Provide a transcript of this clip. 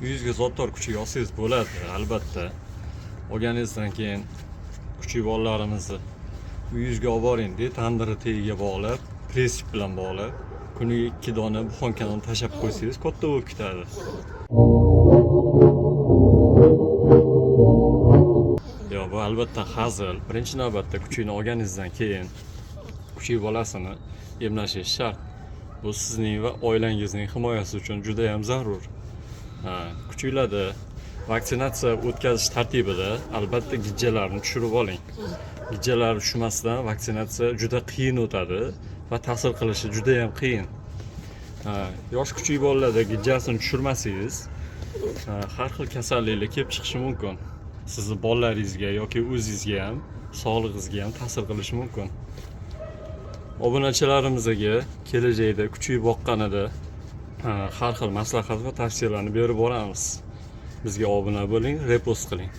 uyingizga zotdor kuchuk olsangiz bo'ladi, albatta. Olganingizdan keyin kuchuk bolalarimizni uyingizga olib boring-da, tandiri tagiga bog'lab, pressip bilan bog'lab, kuniga 2 dona buxonkani tashab qo'ysangiz katta bo'lib ketadi. Yo, bu albatta hazil. Birinchi navbatda kuchukni olganingizdan keyin kuchuk bolasini emlashingiz shart. Bu sizning va oilangizning himoyasi uchun juda ham zarur. Kuchuklarda vaksinatsiya o'tkazish tartibida albatta gijjalarni tushirib oling. Gijjalar tushmasdan vaksinatsiya juda qiyin o'tadi va ta'sir qilishi juda ham qiyin. Yosh kuchuk bolalarda gijjasini tushirmasangiz, har xil kasalliklar kelib chiqishi mumkin. Sizni bolalaringizga yoki o'zingizga ham, sog'lig'ingizga ham ta'sir qilishi mumkin. Obunachilarimizga kelajakda kuchuk boqqanida har xil maslahat va tavsiyalarni berib boramiz. Bizga obuna bo'ling, repost qiling.